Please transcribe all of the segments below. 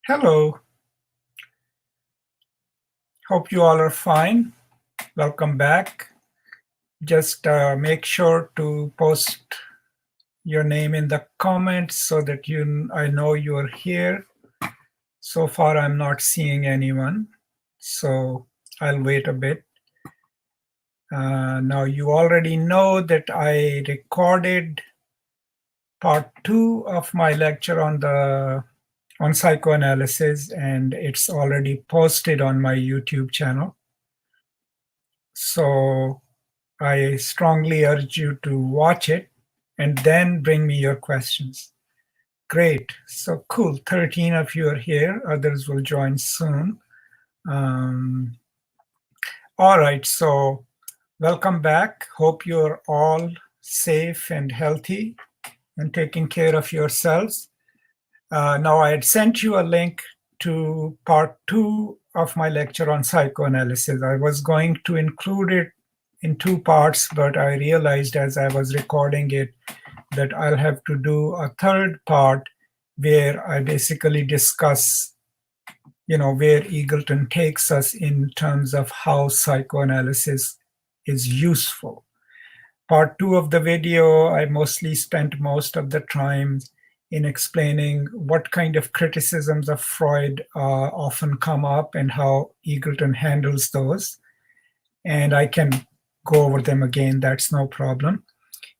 Hello, hope you all are fine. Welcome back. Just make sure to post your name in the comments so that I know you're here. So far, I'm not seeing anyone, so I'll wait a bit. Now, you already know that I recorded part 2 of my lecture on psychoanalysis, and it's already posted on my YouTube channel. So I strongly urge you to watch it and then bring me your questions. Great. So cool. 13 of you are here. Others will join soon. All right. So welcome back. Hope you're all safe and healthy and taking care of yourselves. Now, I had sent you a link to part 2 of my lecture on psychoanalysis. I was going to include it in 2 parts, but I realized as I was recording it that I'll have to do a third part where I basically discuss, where Eagleton takes us in terms of how psychoanalysis is useful. Part 2 of the video, I mostly spent most of the time in explaining what kind of criticisms of Freud often come up and how Eagleton handles those. And I can go over them again, that's no problem.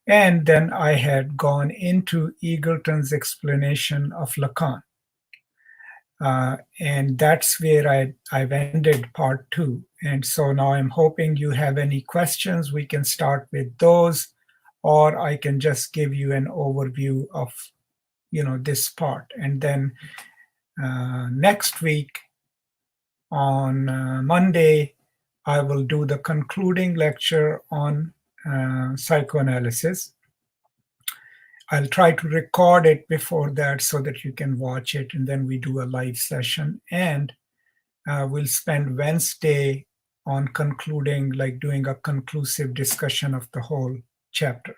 And then I had gone into Eagleton's explanation of Lacan. And that's where I've ended part 2. And so now I'm hoping you have any questions. We can start with those, or I can just give you an overview of this part. And then next week on Monday, I will do the concluding lecture on psychoanalysis. I'll try to record it before that so that you can watch it, and then we do a live session. And we'll spend Wednesday on concluding, like doing a conclusive discussion of the whole chapter.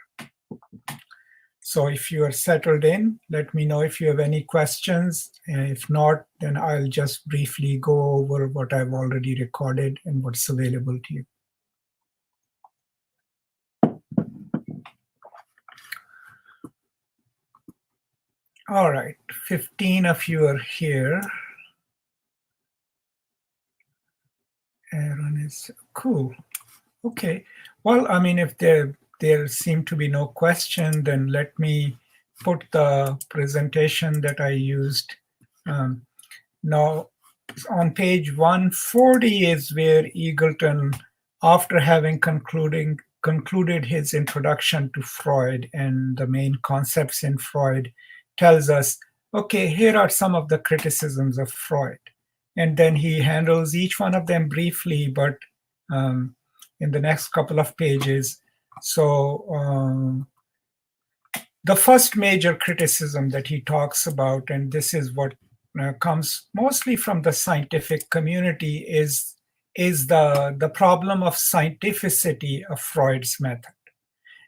So if you are settled in, let me know if you have any questions. And if not, then I'll just briefly go over what I've already recorded and what's available to you. All right, 15 of you are here. Aaron is cool. Okay. Well, I mean, if there seem to be no question, then let me put the presentation that I used. Now, on page 140 is where Eagleton, after having concluded his introduction to Freud and the main concepts in Freud, tells us, okay, here are some of the criticisms of Freud. And then he handles each one of them briefly, but in the next couple of pages. So the first major criticism that he talks about, and this is what comes mostly from the scientific community, is the problem of scientificity of Freud's method.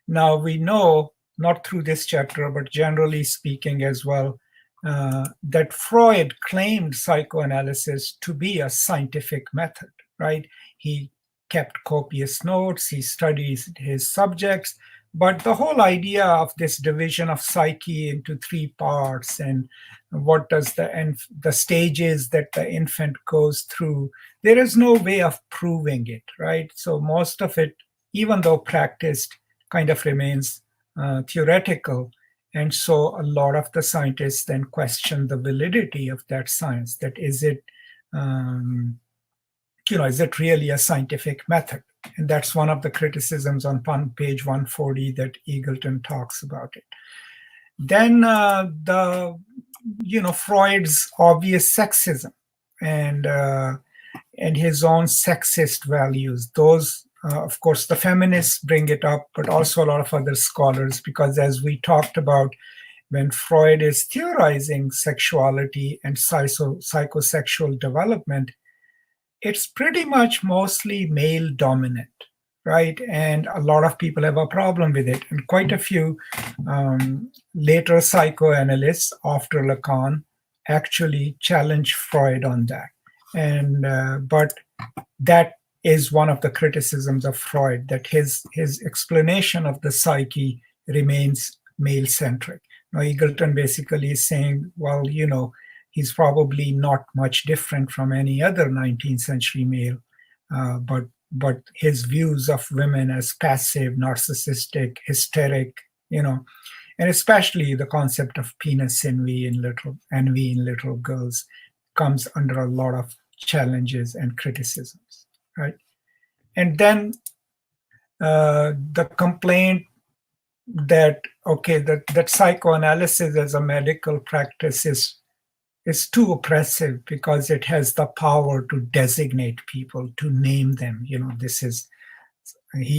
Now we know, not through this chapter, but generally speaking as well, that Freud claimed psychoanalysis to be a scientific method, right? He kept copious notes, he studies his subjects, but the whole idea of this division of psyche into 3 parts and what does the stages that the infant goes through, there is no way of proving it, right? So most of it, even though practiced, kind of remains theoretical. And so a lot of the scientists then question the validity of that science, that is it really a scientific method? And that's one of the criticisms on page 140 that Eagleton talks about it. Then Freud's obvious sexism and his own sexist values. Those, of course, the feminists bring it up, but also a lot of other scholars, because as we talked about, when Freud is theorizing sexuality and psychosexual development, it's pretty much mostly male dominant, right? And a lot of people have a problem with it. And quite a few later psychoanalysts after Lacan actually challenge Freud on that. And but that is one of the criticisms of Freud, that his explanation of the psyche remains male centric. Now Eagleton basically is saying, well, he's probably not much different from any other 19th century male, but his views of women as passive, narcissistic, hysteric, and especially the concept of penis envy in little girls comes under a lot of challenges and criticisms, right? And then the complaint that that psychoanalysis as a medical practice is too oppressive because it has the power to designate people, to name them. He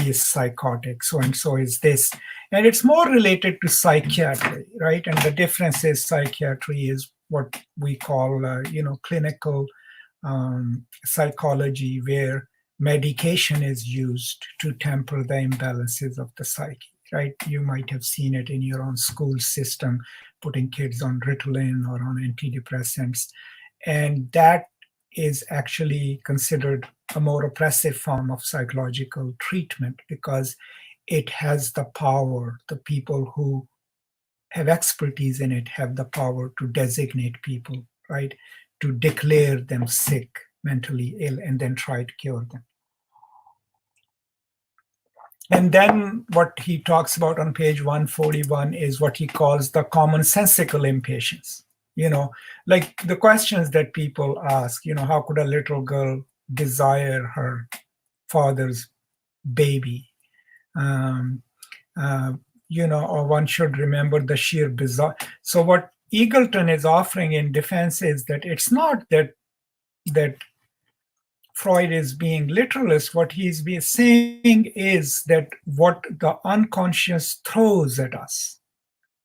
is psychotic, so and so is this. And it's more related to psychiatry, right? And the difference is psychiatry is what we call, clinical psychology, where medication is used to temper the imbalances of the psyche, right? You might have seen it in your own school system, putting kids on Ritalin or on antidepressants. And that is actually considered a more oppressive form of psychological treatment because it has the power. The people who have expertise in it have the power to designate people, right? To declare them sick, mentally ill, and then try to cure them. And then what he talks about on page 141 is what he calls the commonsensical impatience. Like the questions that people ask, how could a little girl desire her father's baby? Or one should remember the sheer bizarre. So what Eagleton is offering in defense is that it's not that Freud is being literalist. What he's saying is that what the unconscious throws at us,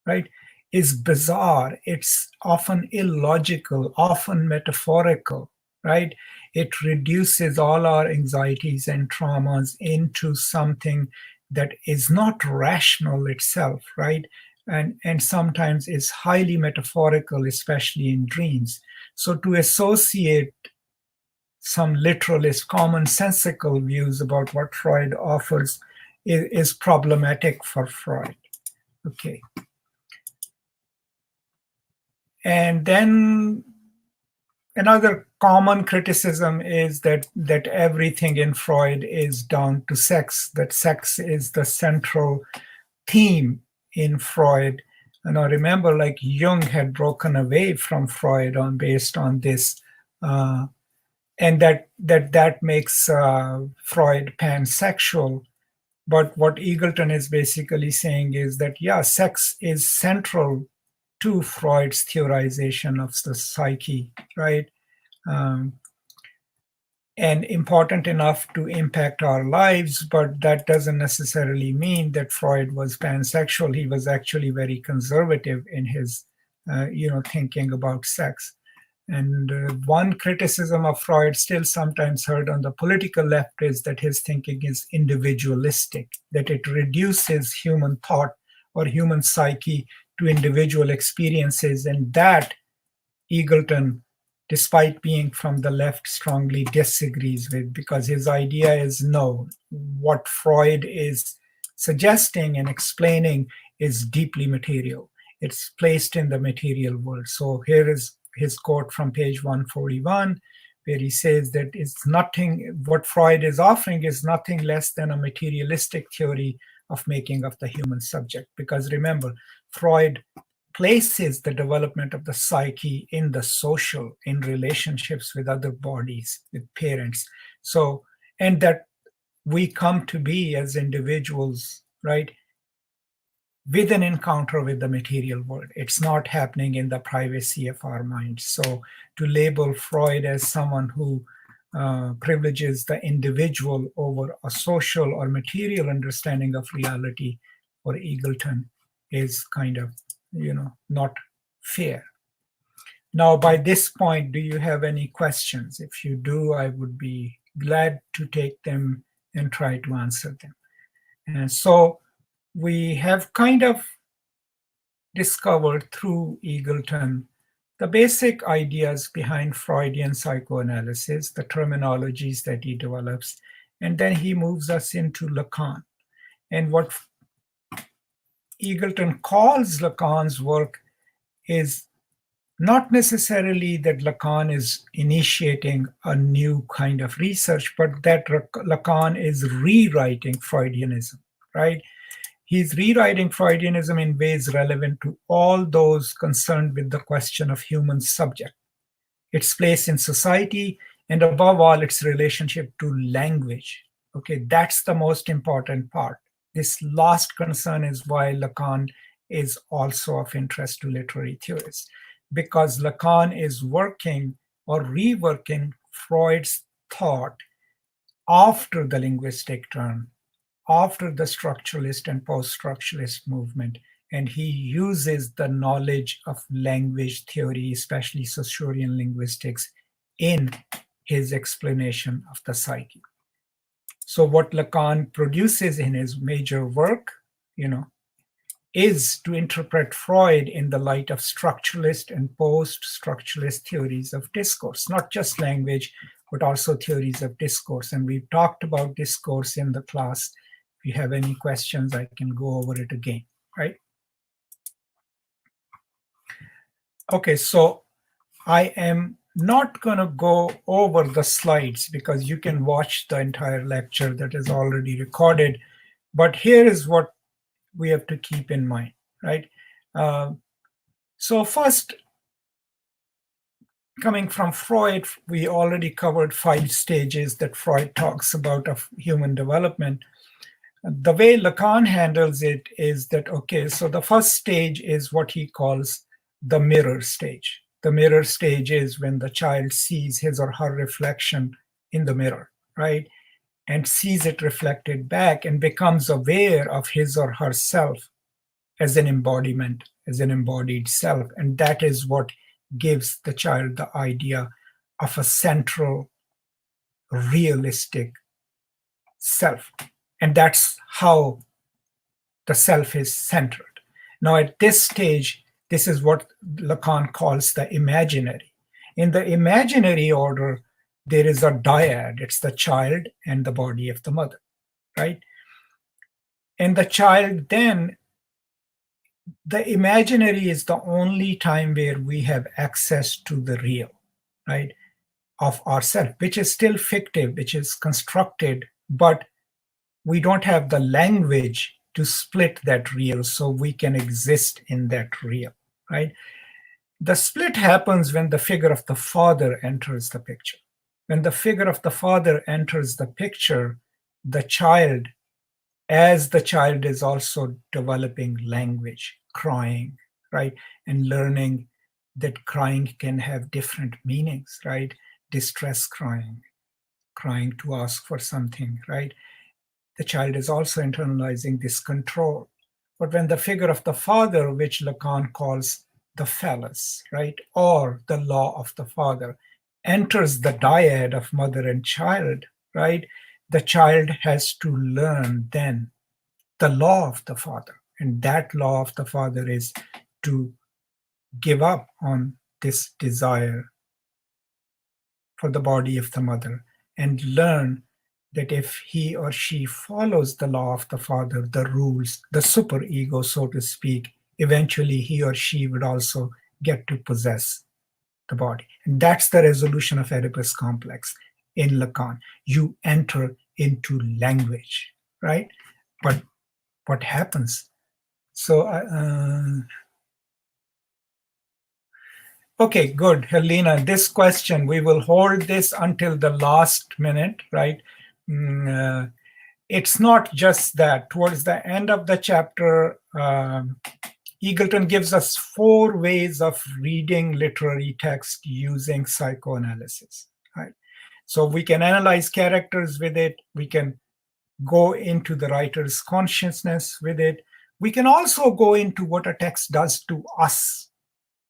right, is bizarre. It's often illogical, often metaphorical, right? It reduces all our anxieties and traumas into something that is not rational itself, right? And sometimes is highly metaphorical, especially in dreams. So to associate some literalist, commonsensical views about what Freud offers is problematic for Freud. Okay. And then another common criticism is that everything in Freud is down to sex, that sex is the central theme in Freud. And I remember, like, Jung had broken away from Freud based on this, and that makes Freud pansexual. But what Eagleton is basically saying is that, sex is central to Freud's theorization of the psyche, right? And important enough to impact our lives, but that doesn't necessarily mean that Freud was pansexual. He was actually very conservative in his, thinking about sex. And one criticism of Freud, still sometimes heard on the political left, is that his thinking is individualistic, that it reduces human thought or human psyche to individual experiences. And that Eagleton, despite being from the left, strongly disagrees with, because his idea is no, what Freud is suggesting and explaining is deeply material. It's placed in the material world. So here is his quote from page 141, where he says that it's nothing, what Freud is offering is nothing less than a materialistic theory of making of the human subject. Because remember, Freud places the development of the psyche in the social, in relationships with other bodies, with parents. So, and that we come to be as individuals, right, with an encounter with the material world. It's not happening in the privacy of our minds. So to label Freud as someone who privileges the individual over a social or material understanding of reality for Eagleton is kind of, not fair. Now, by this point, do you have any questions? If you do, I would be glad to take them and try to answer them. And so we have kind of discovered through Eagleton the basic ideas behind Freudian psychoanalysis, the terminologies that he develops, and then he moves us into Lacan. And what Eagleton calls Lacan's work is not necessarily that Lacan is initiating a new kind of research, but that Lacan is rewriting Freudianism, right? He's rewriting Freudianism in ways relevant to all those concerned with the question of human subject, its place in society, and above all, its relationship to language. Okay, that's the most important part. This last concern is why Lacan is also of interest to literary theorists, because Lacan is working or reworking Freud's thought after the linguistic turn, after the structuralist and post-structuralist movement, and he uses the knowledge of language theory, especially Saussurean linguistics, in his explanation of the psyche. So what Lacan produces in his major work, is to interpret Freud in the light of structuralist and post-structuralist theories of discourse, not just language, but also theories of discourse. And we've talked about discourse in the class. If you have any questions, I can go over it again, right? Okay, so I am not going to go over the slides because you can watch the entire lecture that is already recorded. But here is what we have to keep in mind, right? So first, coming from Freud, we already covered 5 stages that Freud talks about of human development. The way Lacan handles it is that, okay, so the first stage is what he calls the mirror stage. The mirror stage is when the child sees his or her reflection in the mirror, right? And sees it reflected back and becomes aware of his or herself as an embodiment, as an embodied self. And that is what gives the child the idea of a central, realistic self. And that's how the self is centered. Now, at this stage, this is what Lacan calls the imaginary. In the imaginary order, there is a dyad. It's the child and the body of the mother, right? And the child then, the imaginary is the only time where we have access to the real, right, of ourself, which is still fictive, which is constructed, but we don't have the language to split that real so we can exist in that real, right? The split happens when the figure of the father enters the picture. When the figure of the father enters the picture, the child, as the child is also developing language, crying, right? And learning that crying can have different meanings, right? Distress crying, crying to ask for something, right? The child is also internalizing this control. But when the figure of the father, which Lacan calls the phallus, right, or the law of the father, enters the dyad of mother and child, right, the child has to learn then the law of the father. And that law of the father is to give up on this desire for the body of the mother and learn that if he or she follows the law of the father, the rules, the superego, so to speak, eventually he or she would also get to possess the body. And that's the resolution of Oedipus complex in Lacan. You enter into language, right? But what happens? So, okay, good. Helena, this question, we will hold this until the last minute, right? It's not just that. Towards the end of the chapter, Eagleton gives us 4 ways of reading literary text using psychoanalysis, right? So we can analyze characters with it. We can go into the writer's consciousness with it. We can also go into what a text does to us.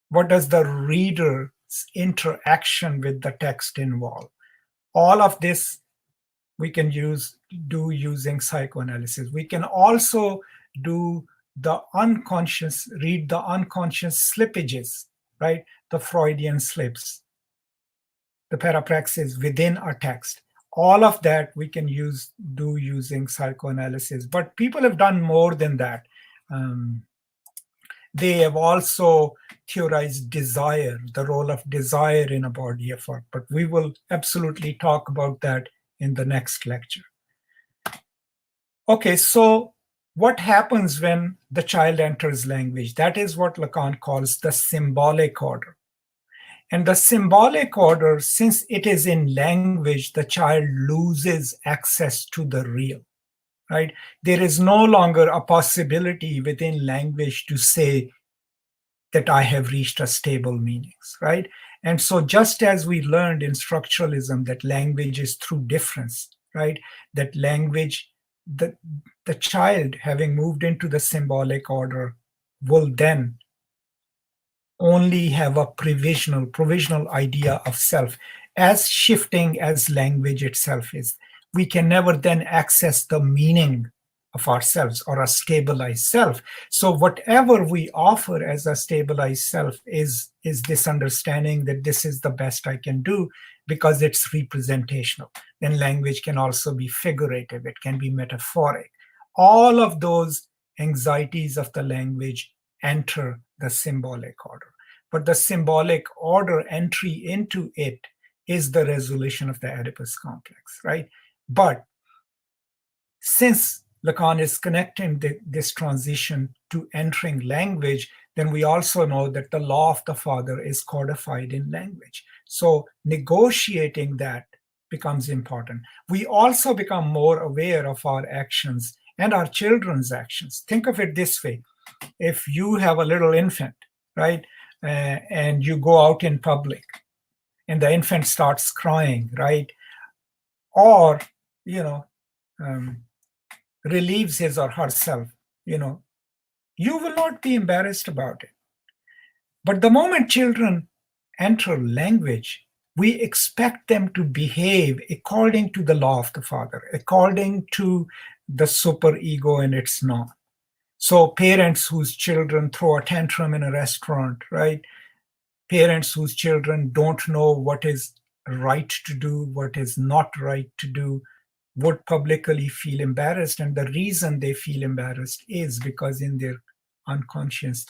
What does the reader's interaction with the text involve? All of this we can do using psychoanalysis. We can also do the unconscious, read the unconscious slippages, right? The Freudian slips, the parapraxis within a text. All of that we can do using psychoanalysis. But people have done more than that. Um, they have also theorized desire, the role of desire in a body of work. But we will absolutely talk about that in the next lecture. Okay, so what happens when the child enters language? That is what Lacan calls the symbolic order. And the symbolic order, since it is in language, the child loses access to the real, right? There is no longer a possibility within language to say that I have reached a stable meanings, right? And so just as we learned in structuralism that language is through difference, right? That language, the child having moved into the symbolic order will then only have a provisional idea of self, as shifting as language itself is. We can never then access the meaning of ourselves or a stabilized self. So whatever we offer as a stabilized self is this understanding that this is the best I can do because it's representational. Then language can also be figurative, it can be metaphoric. All of those anxieties of the language enter the symbolic order. But the symbolic order entry into it is the resolution of the Oedipus complex, right? But since Lacan is connecting this transition to entering language, then we also know that the law of the father is codified in language. So negotiating that becomes important. We also become more aware of our actions and our children's actions. Think of it this way. If you have a little infant, right, and you go out in public and the infant starts crying, right, or, relieves his or herself, you will not be embarrassed about it. But the moment children enter language, we expect them to behave according to the law of the father, according to the superego and its norm. So parents whose children throw a tantrum in a restaurant, right? Parents whose children don't know what is right to do, what is not right to do, would publicly feel embarrassed. And the reason they feel embarrassed is because in their unconscious,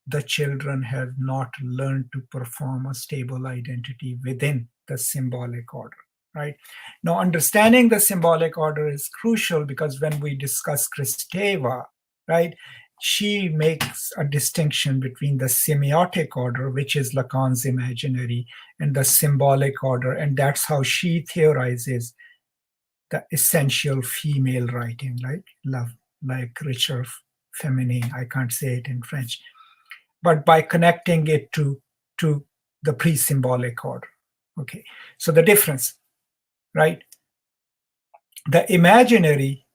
the children have not learned to perform a stable identity within the symbolic order, right? Now, understanding the symbolic order is crucial because when we discuss Kristeva, right, she makes a distinction between the semiotic order, which is Lacan's imaginary, and the symbolic order. And that's how she theorizes the essential female writing, like love, like richer feminine. I can't say it in French. But by connecting it to the pre-symbolic order. Okay, so the difference, right? The imaginary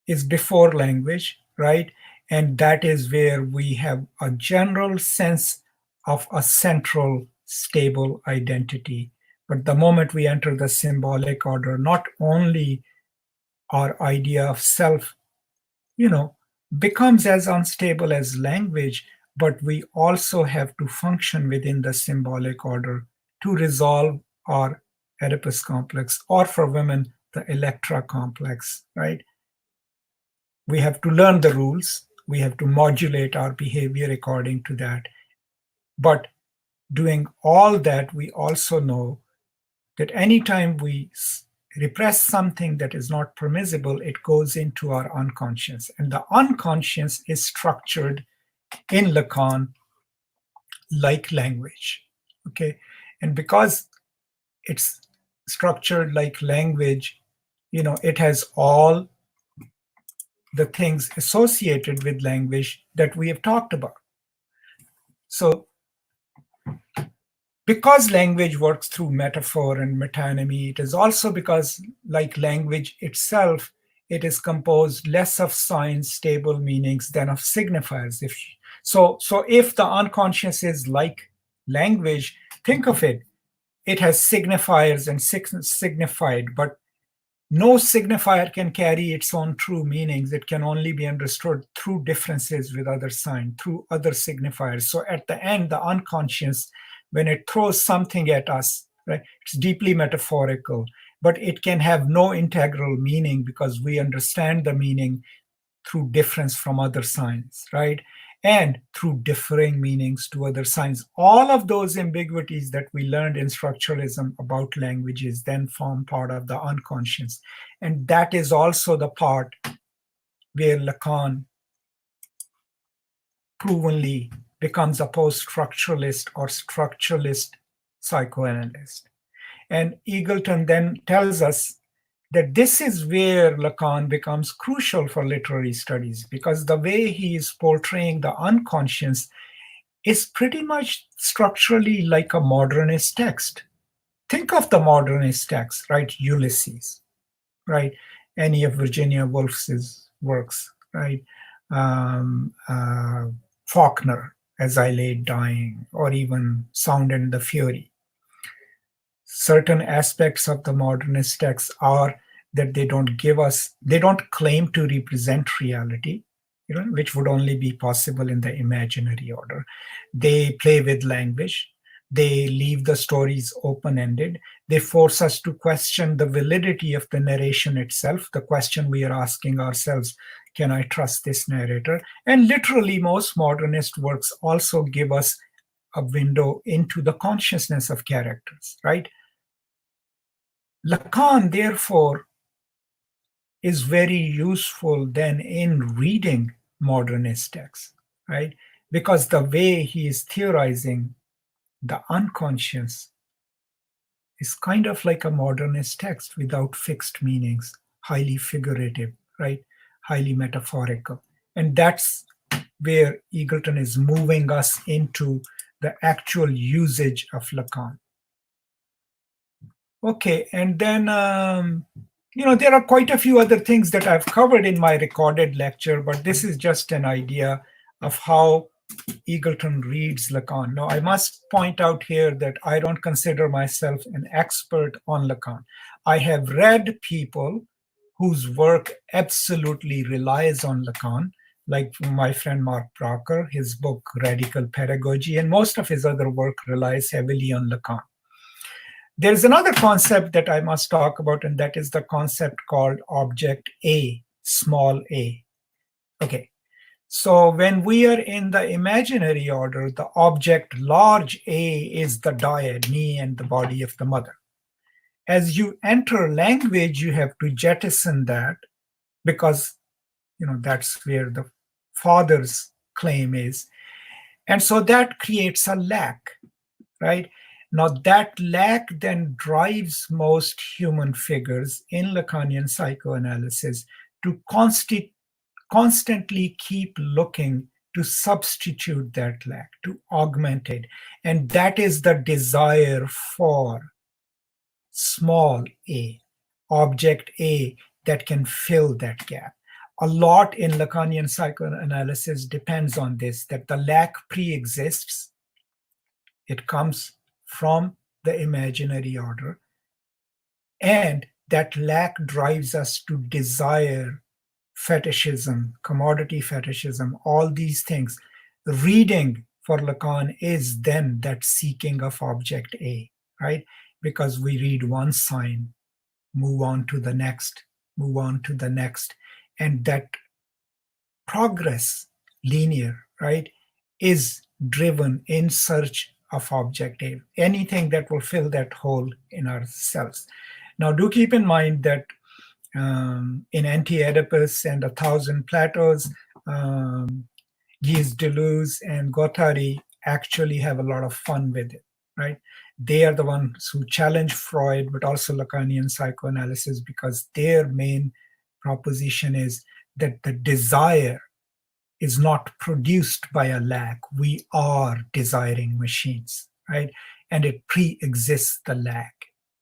is before language, right? And that is where we have a general sense of a central stable identity. But the moment we enter the symbolic order, not only our idea of self, becomes as unstable as language, but we also have to function within the symbolic order to resolve our Oedipus complex, or for women, the Electra complex, right? We have to learn the rules. We have to modulate our behavior according to that. But doing all that, we also know that anytime we repress something that is not permissible, it goes into our unconscious. And the unconscious is structured in Lacan like language. Okay. And because it's structured like language, it has all the things associated with language that we have talked about. So because language works through metaphor and metonymy, it is also because, like language itself, it is composed less of signs, stable meanings than of signifiers. So if the unconscious is like language, think of it. It has signifiers and signified, but No signifier can carry its own true meanings. It can only be understood through differences with other signs, through other signifiers. So at the end, the unconscious, when it throws something at us, right, it's deeply metaphorical, but it can have no integral meaning because we understand the meaning through difference from other signs, right? And through differing meanings to other signs. All of those ambiguities that we learned in structuralism about languages then form part of the unconscious. And that is also the part where Lacan provenly becomes a post-structuralist or structuralist psychoanalyst. And Eagleton then tells us that this is where Lacan becomes crucial for literary studies, because the way he is portraying the unconscious is pretty much structurally like a modernist text. Think of the modernist text, right? Ulysses, right? Any of Virginia Woolf's works, right? Um, uh, Faulkner, As I Lay Dying, or even Sound and the Fury. Certain aspects of the modernist text are that they don't claim to represent reality, which would only be possible in the imaginary order. They play with language. They leave the stories open-ended. They force us to question the validity of the narration itself, the question we are asking ourselves, can I trust this narrator? And literally, most modernist works also give us a window into the consciousness of characters, right? Lacan, therefore, is very useful then in reading modernist texts, right? Because the way he is theorizing the unconscious is kind of like a modernist text without fixed meanings, highly figurative, right? Highly metaphorical. And that's where Eagleton is moving us into the actual usage of Lacan. Okay, and then, there are quite a few other things that I've covered in my recorded lecture, but this is just an idea of how Eagleton reads Lacan. Now, I must point out here that I don't consider myself an expert on Lacan. I have read people whose work absolutely relies on Lacan, like my friend Mark Brocker, his book Radical Pedagogy, and most of his other work relies heavily on Lacan. There's another concept that I must talk about, and that is the concept called object A, small a. Okay, so when we are in the imaginary order, the object large A is the dyad, me and the body of the mother. As you enter language, you have to jettison that because, that's where the father's claim is. And so that creates a lack, right? Now, that lack then drives most human figures in Lacanian psychoanalysis to constantly keep looking to substitute that lack, to augment it. And that is the desire for small a, object A, that can fill that gap. A lot in Lacanian psychoanalysis depends on this, that the lack pre-exists. It comes from the imaginary order. And that lack drives us to desire fetishism, commodity fetishism, all these things. Reading for Lacan is then that seeking of object A, right? Because we read one sign, move on to the next, move on to the next. And that progress, linear, right, is driven in search of object A, anything that will fill that hole in ourselves. Now, do keep in mind that in Anti-Oedipus and 1,000 Plateaus, Gilles Deleuze and Guattari actually have a lot of fun with it, right? They are the ones who challenge Freud, but also Lacanian psychoanalysis, because their main proposition is that the desire is not produced by a lack. We are desiring machines, right? And it pre-exists the lack,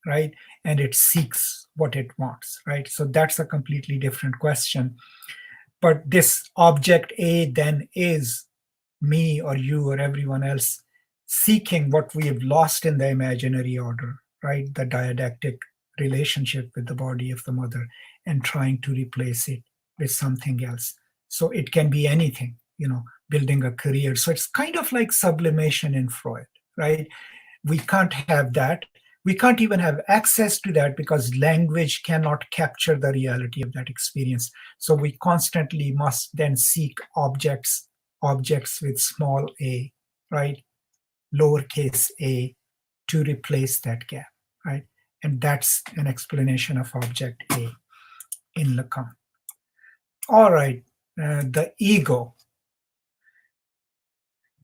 right? And it seeks what it wants, right? So that's a completely different question. But this object A then is me or you or everyone else seeking what we have lost in the imaginary order, right? The dialectic relationship with the body of the mother and trying to replace it with something else. So it can be anything, building a career. So it's kind of like sublimation in Freud, right? We can't have that. We can't even have access to that because language cannot capture the reality of that experience. So we constantly must then seek objects with small a, right? Lowercase a, to replace that gap, right? And that's an explanation of object A in Lacan. All right, the ego.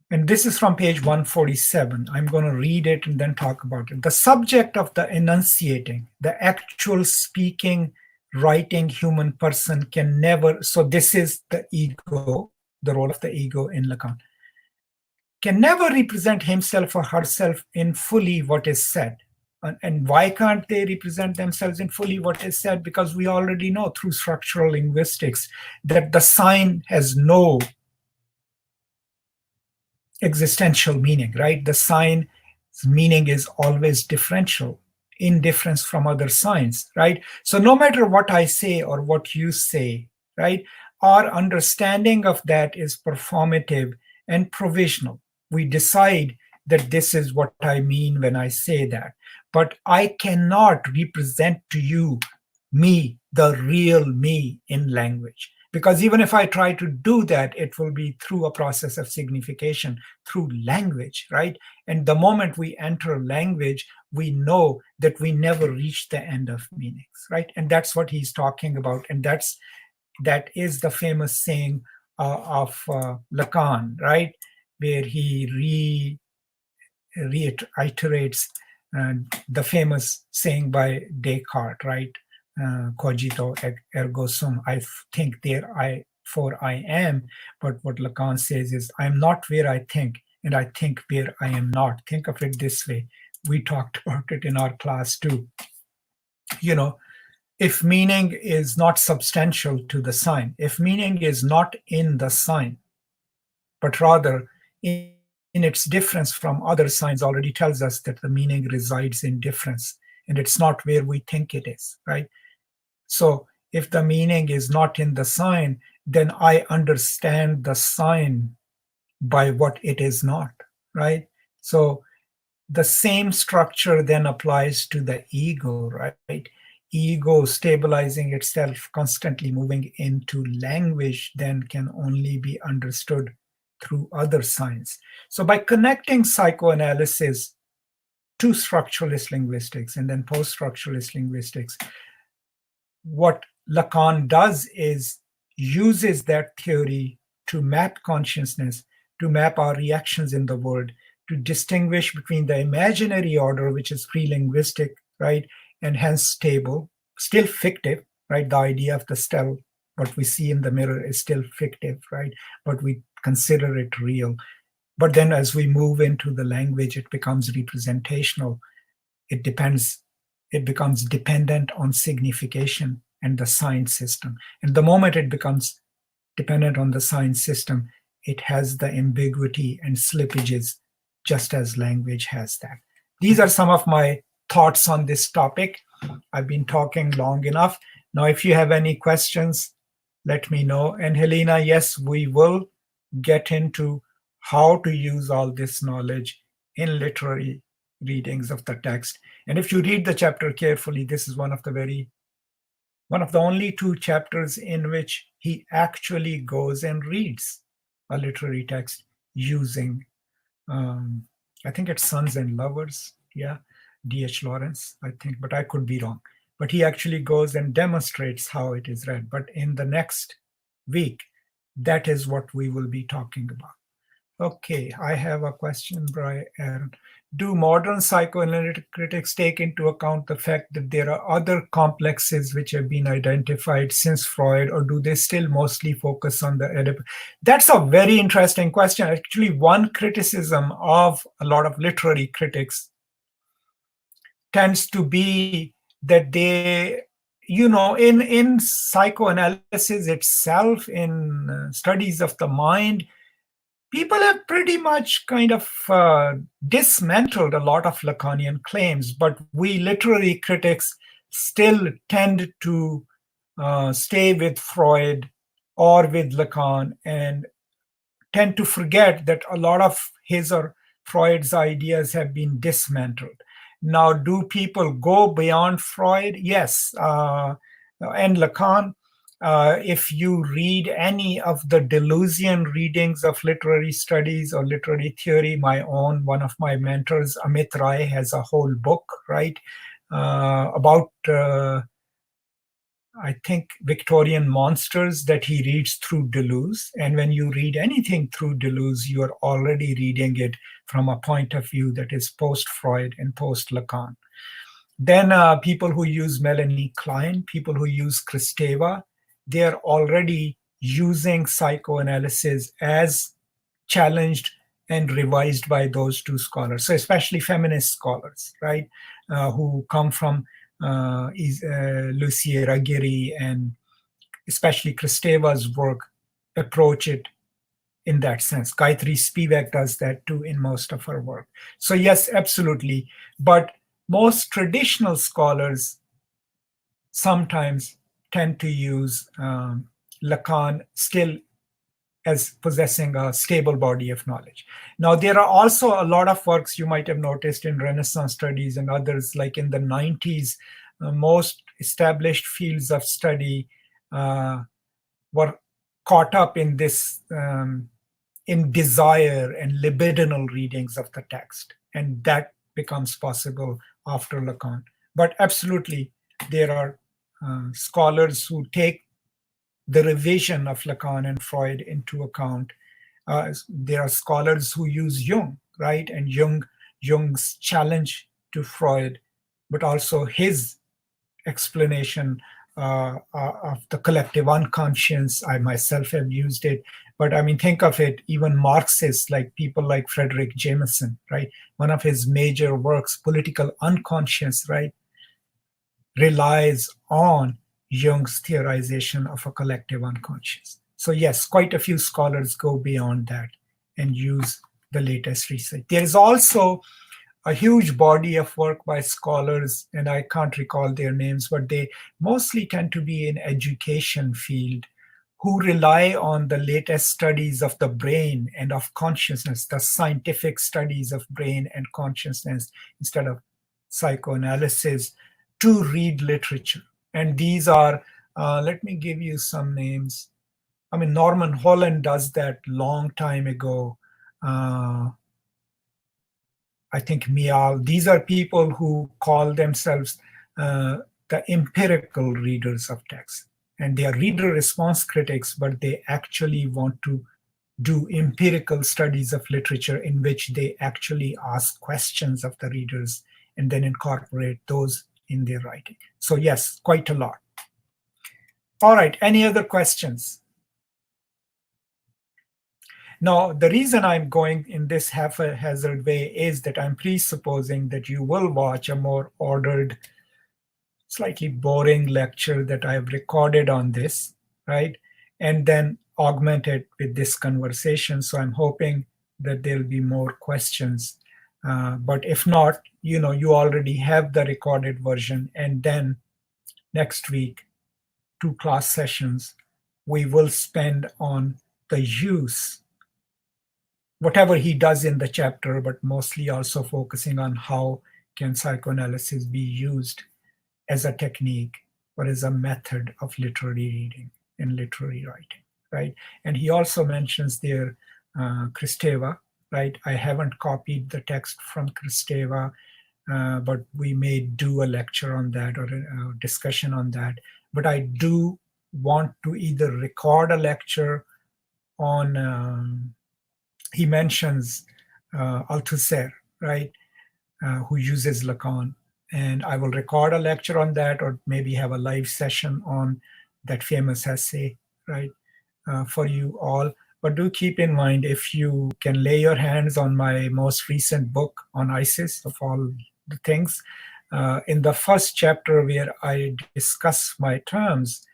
And this is from page 147. I'm going to read it and then talk about it. The subject of the enunciating, the actual speaking, writing human person can never, so this is the ego, the role of the ego in Lacan, can never represent himself or herself in fully what is said. And why can't they represent themselves in fully what is said? Because we already know through structural linguistics that the sign has no existential meaning, right? The sign's meaning is always differential, in difference from other signs, right? So no matter what I say or what you say, right, our understanding of that is performative and provisional. We decide that this is what I mean when I say that. But I cannot represent to you me, the real me in language. Because even if I try to do that, it will be through a process of signification, through language, right? And the moment we enter language, we know that we never reach the end of meanings, right? And that's what he's talking about. And that is the famous saying of Lacan, right? Where he reiterates the famous saying by Descartes, right? Cogito ergo sum. I think therefore I am. But what Lacan says is, I am not where I think, and I think where I am not. Think of it this way. We talked about it in our class too. If meaning is not substantial to the sign, if meaning is not in the sign, but rather in its difference from other signs, already tells us that the meaning resides in difference, and it's not where we think it is, right? So if the meaning is not in the sign, then I understand the sign by what it is not, right? So the same structure then applies to the ego, right? Ego stabilizing itself, constantly moving into language, then can only be understood through other signs. So by connecting psychoanalysis to structuralist linguistics and then post-structuralist linguistics, what Lacan does is uses that theory to map consciousness, to map our reactions in the world, to distinguish between the imaginary order, which is pre-linguistic, right, and hence stable, still fictive, right? The idea of the still, what we see in the mirror is still fictive, right? But we consider it real. But then as we move into the language, it becomes representational. It becomes dependent on signification and the sign system. And the moment it becomes dependent on the sign system, it has the ambiguity and slippages, just as language has that. These are some of my thoughts on this topic. I've been talking long enough. Now, if you have any questions, let me know. And Helena, yes, we will get into how to use all this knowledge in literary readings of the text. And if you read the chapter carefully, this is one of the only two chapters in which he actually goes and reads a literary text using, I think it's Sons and Lovers, yeah, D.H. Lawrence, I think, but I could be wrong. But he actually goes and demonstrates how it is read. But in the next week, that is what we will be talking about. Okay, I have a question, Brian. Do modern psychoanalytic critics take into account the fact that there are other complexes which have been identified since Freud, or do they still mostly focus on the Oedipus? That's a very interesting question. Actually, one criticism of a lot of literary critics tends to be that they, in psychoanalysis itself, in studies of the mind, people have pretty much kind of dismantled a lot of Lacanian claims, but we literary critics still tend to stay with Freud or with Lacan and tend to forget that a lot of his or Freud's ideas have been dismantled. Now, do people go beyond Freud? Yes. And Lacan, if you read any of the Deleuzian readings of literary studies or literary theory, one of my mentors, Amit Rai, has a whole book, right, about I think, Victorian monsters that he reads through Deleuze. And when you read anything through Deleuze, you are already reading it from a point of view that is post-Freud and post-Lacan. Then people who use Melanie Klein, people who use Kristeva, they're already using psychoanalysis as challenged and revised by those two scholars. So especially feminist scholars, right, who come from Lucy Raghiri and especially Kristeva's work approach it in that sense. Gayatri Spivak does that too in most of her work. So yes, absolutely. But most traditional scholars sometimes tend to use Lacan still as possessing a stable body of knowledge. Now, there are also a lot of works you might have noticed in Renaissance studies and others, like in the 90s, most established fields of study were caught up in this, in desire and libidinal readings of the text. And that becomes possible after Lacan. But absolutely, there are scholars who take the revision of Lacan and Freud into account. There are scholars who use Jung, right? And Jung's challenge to Freud, but also his explanation of the collective unconscious. I myself have used it. But I mean, think of it, even Marxists, like people like Frederick Jameson, right? One of his major works, Political Unconscious, right, relies on Jung's theorization of a collective unconscious. So yes, quite a few scholars go beyond that and use the latest research. There is also a huge body of work by scholars, and I can't recall their names, but they mostly tend to be in education field, who rely on the latest studies of the brain and of consciousness, the scientific studies of brain and consciousness, instead of psychoanalysis, to read literature. And these are, let me give you some names. I mean, Norman Holland does that long time ago. I think Mial. These are people who call themselves the empirical readers of text. And they are reader response critics, but they actually want to do empirical studies of literature in which they actually ask questions of the readers and then incorporate those in their writing. So yes, quite a lot. All right, any other questions? Now, the reason I'm going in this haphazard way is that I'm presupposing that you will watch a more ordered, slightly boring lecture that I've recorded on this, right? And then augment it with this conversation. So I'm hoping that there'll be more questions. But if not, you already have the recorded version. And then next week, 2 class sessions, we will spend on the use, whatever he does in the chapter, but mostly also focusing on how can psychoanalysis be used as a technique or as a method of literary reading and literary writing, right? And he also mentions there Kristeva, right? I haven't copied the text from Kristeva, but we may do a lecture on that or a discussion on that. But I do want to either record a lecture on, he mentions Althusser, right, who uses Lacan. And I will record a lecture on that, or maybe have a live session on that famous essay, right, for you all. But do keep in mind, if you can lay your hands on my most recent book on ISIS, of all the things, in the first chapter where I discuss my terms,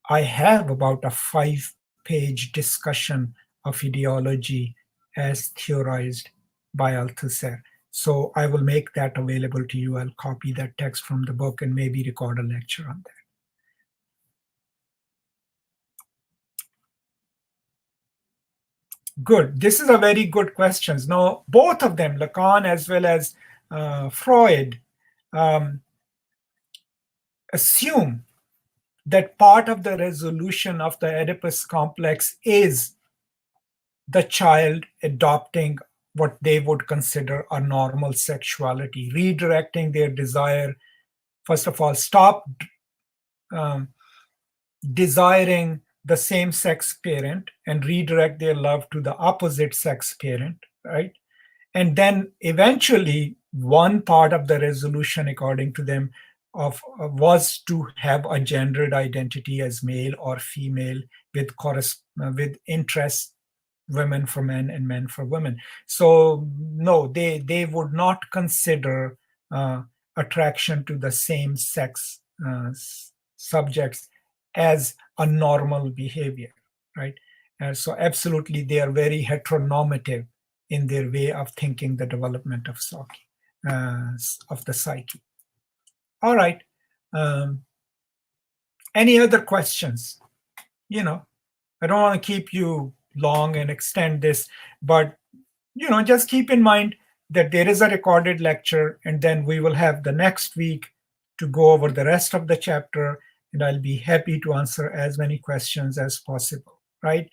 I have about a 5-page discussion of ideology as theorized by Althusser. So I will make that available to you. I'll copy that text from the book and maybe record a lecture on that. Good. This is a very good question. Now, both of them, Lacan as well as Freud, assume that part of the resolution of the Oedipus complex is the child adopting what they would consider a normal sexuality, redirecting their desire. First of all, stop desiring the same sex parent and redirect their love to the opposite sex parent, right? And then eventually, one part of the resolution, according to them, was to have a gendered identity as male or female with interests, women for men and men for women. So no, they would not consider attraction to the same sex subjects as a normal behavior, right? And so absolutely, they are very heteronormative in their way of thinking the development of the psyche. All right. Any other questions? I don't want to keep you long and extend this, but just keep in mind that there is a recorded lecture, and then we will have the next week to go over the rest of the chapter, and I'll be happy to answer as many questions as possible, right?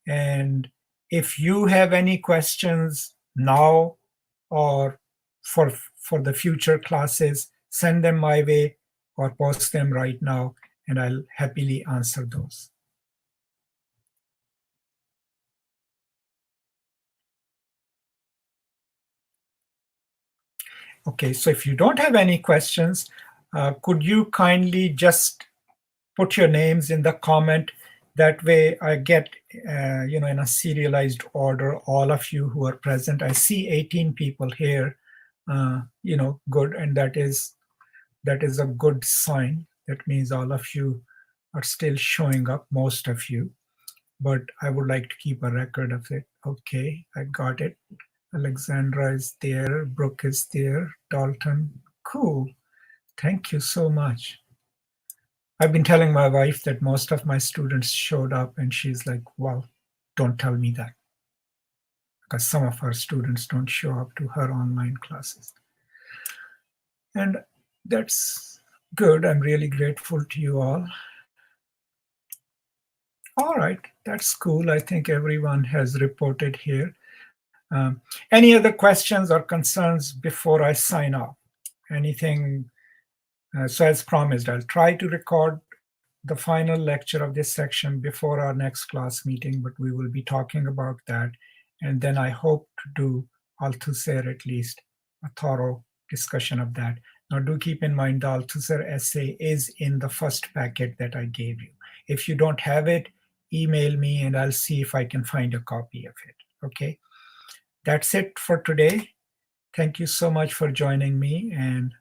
And if you have any questions now or for the future classes, send them my way or post them right now, and I'll happily answer those. Okay, so if you don't have any questions, could you kindly just put your names in the comment? That way I get, in a serialized order, all of you who are present. I see 18 people here, good. And that is a good sign. That means all of you are still showing up, most of you. But I would like to keep a record of it. Okay, I got it. Alexandra is there. Brooke is there. Dalton. Cool. Thank you so much. I've been telling my wife that most of my students showed up, and she's like, well, don't tell me that. Because some of her students don't show up to her online classes. And that's good. I'm really grateful to you all. All right, that's cool. I think everyone has reported here. Any other questions or concerns before I sign off? Anything? So as promised, I'll try to record the final lecture of this section before our next class meeting, but we will be talking about that. And then I hope to do Althusser at least a thorough discussion of that. Now do keep in mind the Althusser essay is in the first packet that I gave you. If you don't have it, email me and I'll see if I can find a copy of it. Okay, that's it for today. Thank you so much for joining me, and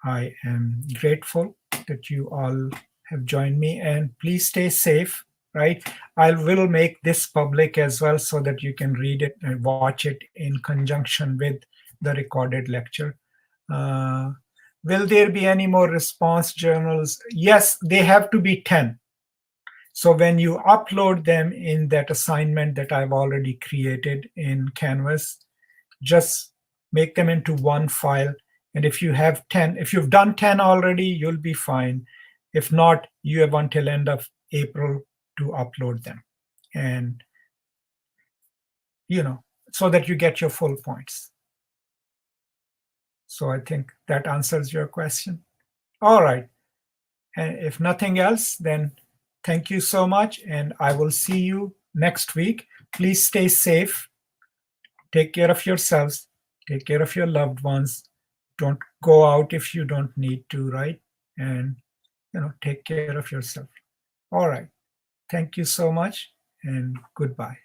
I am grateful that you all have joined me, and please stay safe, right? I will make this public as well so that you can read it and watch it in conjunction with the recorded lecture. Will there be any more response journals? Yes, they have to be 10. So when you upload them in that assignment that I've already created in Canvas, just make them into one file. And if you have 10, if you've done 10 already, you'll be fine. If not, you have until end of April to upload them. And, so that you get your full points. So I think that answers your question. All right. And if nothing else, then thank you so much. And I will see you next week. Please stay safe. Take care of yourselves. Take care of your loved ones. Don't go out if you don't need to, right? And, take care of yourself. All right. Thank you so much, and goodbye.